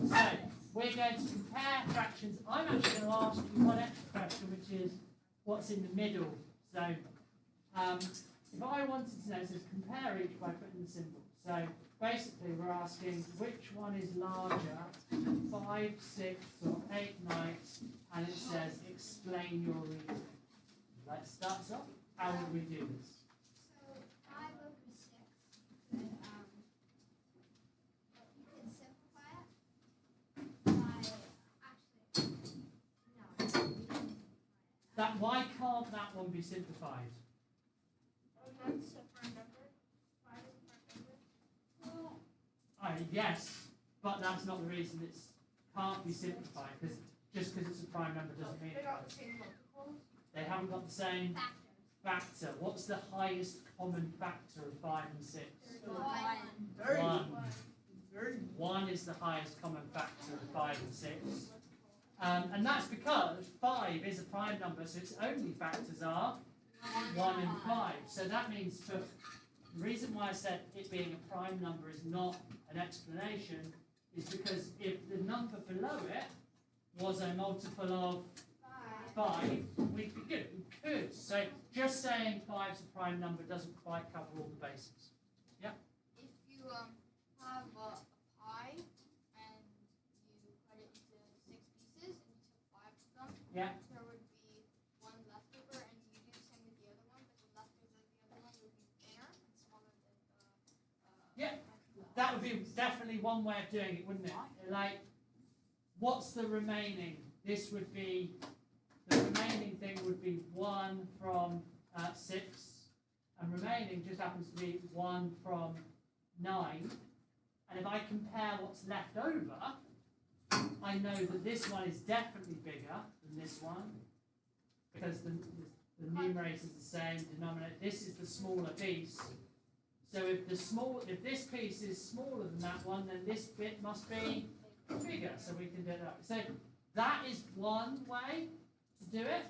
So we're going to compare fractions. I'm actually going to ask you one extra question, which is what's in the middle. So if I wanted to know, it says compare each by putting the symbol. So basically we're asking which one is larger, 5, 6 or 8 nights, and it says explain your reason. Let's start off. How would we do this? So 5 over 6 could, you could simplify it by, actually, no, we didn't simplify it. Why can't that one be simplified? That's a prime number. 5 is a prime number. Yes, but that's not the reason it can't be simplified, because just because it's a prime number doesn't mean They got the same multiples. they haven't got the same Factors. factor. What's the highest common factor of 5 and 6? 1. 1 is the highest common factor of 5 and 6. And that's because 5 is a prime number, so its only factors are 1 and 5. So that means the reason why I said it being a prime number is not an explanation is because if the number below it was a multiple of 5, we'd be good. We could. So just saying 5 is a prime number doesn't quite cover all the bases. Yeah? If you have a pie and you cut it into 6 pieces and you took 5 of them, Yeah. there would be 1 leftover, and you do the same with the other one, but the leftover of the other one would be thinner and smaller than the. Yeah. That would be definitely one way of doing it, wouldn't it? Like, what's the remaining? This would be, the remaining thing would be 1 from 6, and remaining just happens to be 1 from 9. And if I compare what's left over, I know that this one is definitely bigger than this one, because the numerator is the same, denominator. This is the smaller piece. So if this piece is smaller than that one, then this bit must be bigger. So we can do that. So that is one way to do it.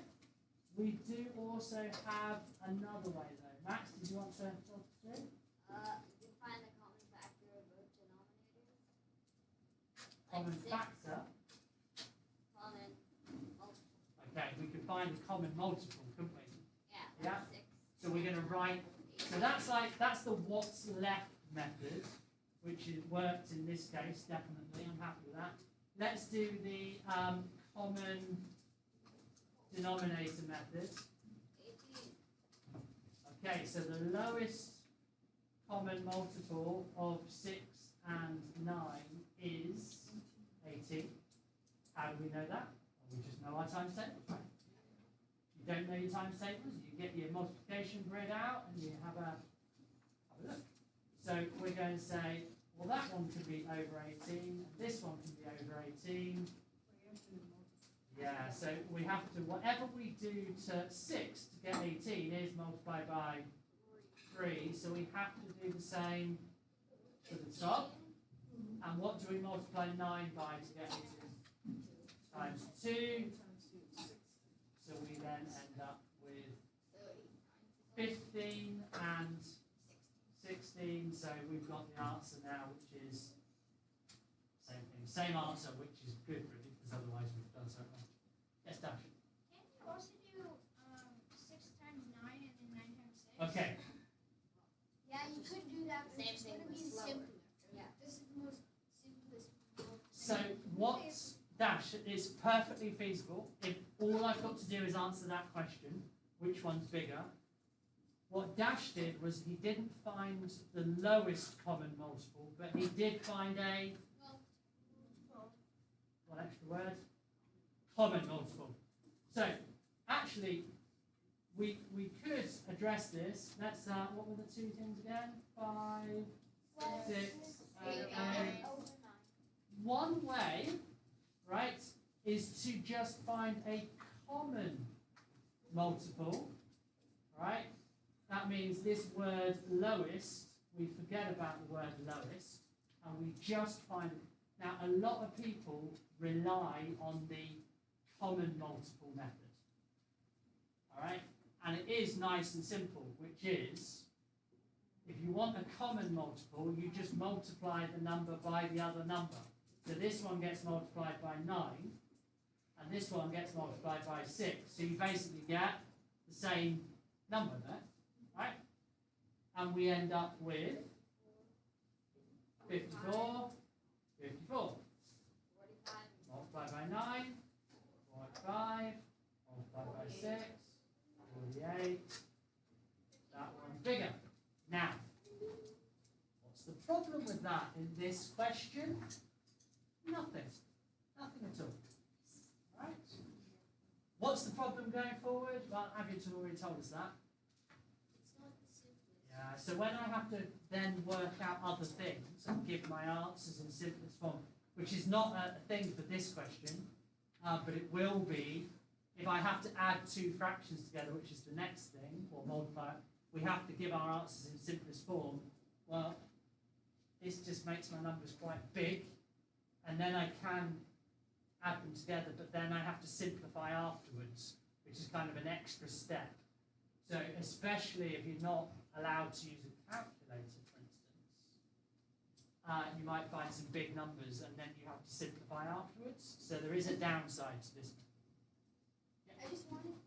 We do also have another way though. Max, did you want to talk us through? You can find the common factor of both denominators. Common Like 6, factor. common multiple. Okay, we can find a common multiple, couldn't we? Yeah, Yeah. like 6. So we're going to write. So that's the what's left method, which worked in this case definitely. I'm happy with that. Let's do the common denominator method. 18. Okay, so the lowest common multiple of 6 and 9 is 18. How do we know that? Well, we just know our times tables, right? You don't know your times tables, you get your multiplication grid out and you have a look. So we're going to say, well, that one can be over 18, and this one can be over 18. Yeah, so we have to, whatever we do to 6 to get 18 is multiplied by 3, so we have to do the same to the top. And what do we multiply 9 by to get 18? Times 2. So we then end up with 15 and 16. So we've got the answer now, which is same thing. Same answer, which is good really, because otherwise we've done so much. Yes, Dash. Can't you also do 6 times 9 and then 9 times 6? Okay. Yeah, you could do that, but Same it's thing, going to but be slower. simpler. Yeah. This is the most simplest. So what's Dash is perfectly feasible if all I've got to do is answer that question, which one's bigger. What Dash did was he didn't find the lowest common multiple, but he did find a, what extra word? Common multiple. So actually, we could address this. Let's, what were the two things again? 5, 6, 8. One way, right, is to just find a common multiple, right? That means this word lowest, we forget about the word lowest, and we just find it. Now, a lot of people rely on the common multiple method, all right? And it is nice and simple, which is, if you want a common multiple, you just multiply the number by the other number. So this one gets multiplied by 9, and this one gets multiplied by 6. So you basically get the same number there, right? And we end up with 54, 54. 45. Multiplied by 9, 45, multiplied by 6, 48. That one's bigger. Now, what's the problem with that in this question? Nothing. Nothing at all. Right? What's the problem going forward? Well, Abby's already told us that. It's not the simplest. Yeah, so when I have to then work out other things and give my answers in simplest form, which is not a thing for this question, but it will be if I have to add two fractions together, which is the next thing, or multiply, we have to give our answers in simplest form. Well, this just makes my numbers quite big, and then I can add them together, but then I have to simplify afterwards, which is kind of an extra step. So especially if you're not allowed to use a calculator, for instance, you might find some big numbers, and then you have to simplify afterwards. So there is a downside to this. I just wanted to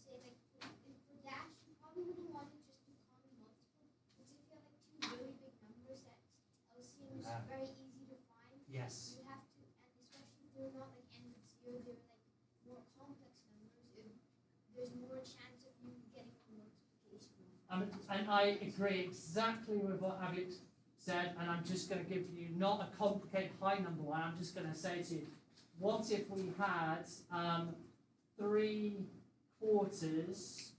say, like, for dash, you probably wouldn't want to just do common multiple, because if you have like two really big numbers that LCM is very easy to find, Yes. you have to, and especially if they're not like ends of zero, they're like more complex numbers. There's more chance of you getting a multiplication. And I agree exactly with what Abby said, and I'm just going to give you not a complicated high number one. I'm just going to say to you, what if we had 3 quarters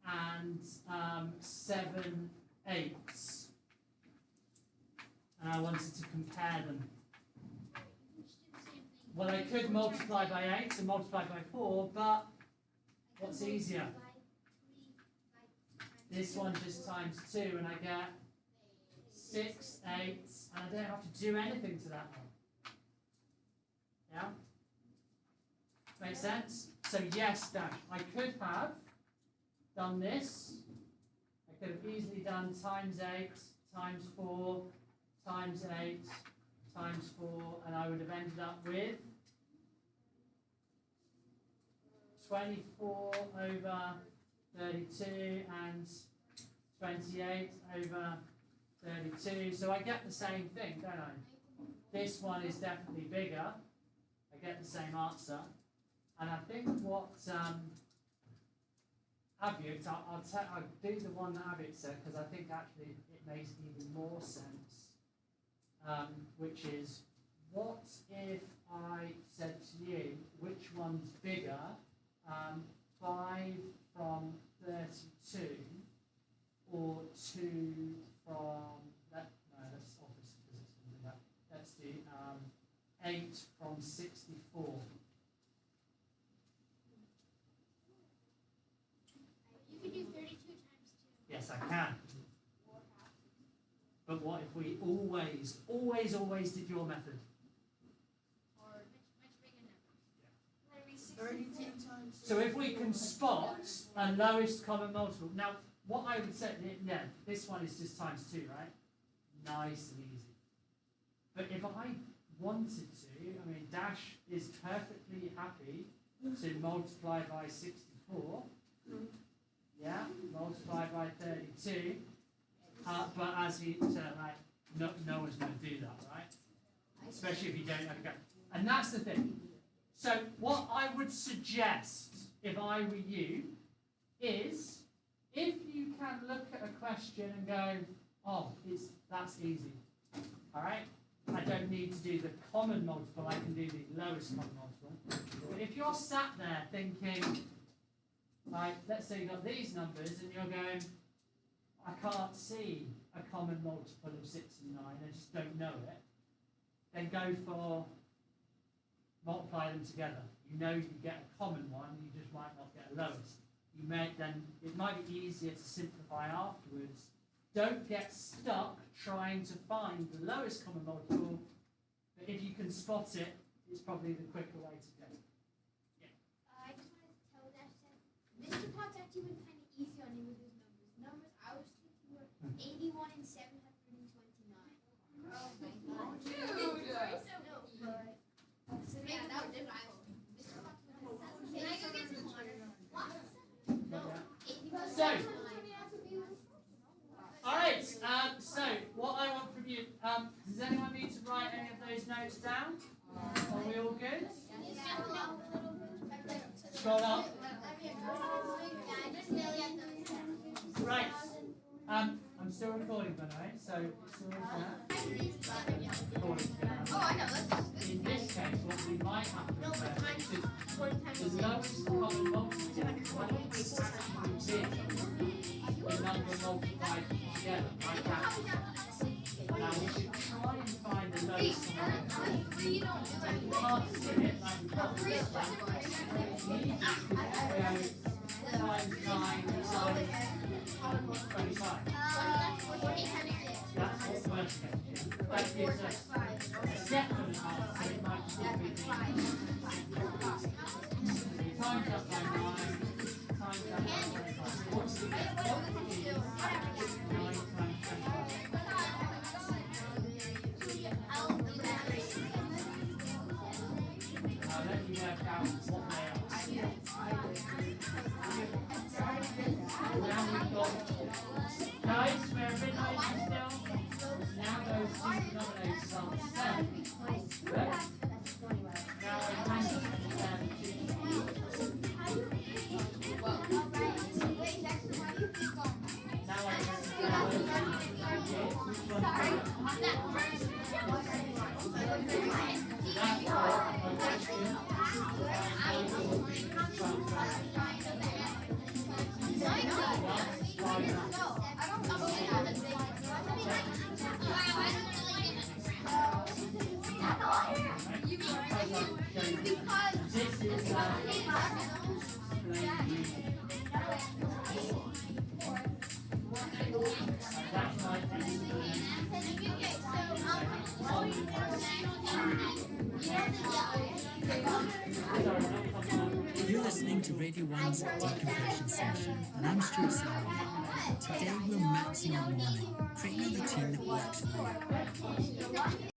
and 7 eighths, and I wanted to compare them? Well, I could multiply by 8 and multiply by 4, but what's easier? This one just times 2, and I get 6 eighths, and I don't have to do anything to that one. Yeah? Make sense? So yes, Dash, I could have done this. I could have easily done times 8, times 4, times 8, times 4, and I would have ended up with 24 over 32 and 28 over 32. So I get the same thing, don't I? This one is definitely bigger. I get the same answer. And I think what Abiut, I'll do the one that Abiut said, because I think actually it makes even more sense. Which is, what if I said to you, which one's bigger? 5 from 32 or 2 from, that's obvious because it's going to do that. Let's do 8 from 64. You can do 32 times 2. Yes, I can. But what if we always did your method? Or much bigger numbers. Yeah. 32 times. So if we can spot a lowest common multiple. Now, what I would say, yeah, this one is just times 2, right? Nice and easy. But if I wanted to, I mean, Dash is perfectly happy to multiply by 64. Yeah, multiply by 32. But as he said, like, no one's going to do that, right? Especially if you don't have a go. And that's the thing. So what I would suggest, if I were you, is if you can look at a question and go, oh, that's easy. All right? I don't need to do the common multiple, I can do the lowest common multiple. But if you're sat there thinking, like, let's say you've got these numbers and you're going, I can't see a common multiple of 6 and 9, I just don't know it, then go for multiply them together. You know you get a common one, you just might not get a lowest. You may then, it might be easier to simplify afterwards. Don't get stuck trying to find the lowest common multiple, but if you can spot it, it's probably the quicker way to go. Yeah. I just wanted to tell Dash that Mr. Potts actually went kind of easy on you with his numbers. Numbers I was thinking were 81 and 729. Oh my god. Dude! No, So, alright, so what I want from you, does anyone need to write any of those notes down? Are we all good? Scroll up. Right. I'm still recording, by the way, so it's still recording. In this case, what we might have to refer to is the lowest common multiple is the number multiplied together, like that. Now we should try and find the lowest common multiple. If you can't see it, like we've got this one, we need to go times 9 times 25. That's what worst case. That gives us a definite answer, so it might just be times up by 9, times up by 25. So what's the next one? 9 times 25. I'll let you work out what they are. Now we've got, guys, we're a bit noisy still. Now those two denominators are 7. Good. Now I'm going to now I'm You're listening to Radio 1's Decompression Session, and I'm Stuart Samuel. Today we're maxing our morning, creating a routine that works for you.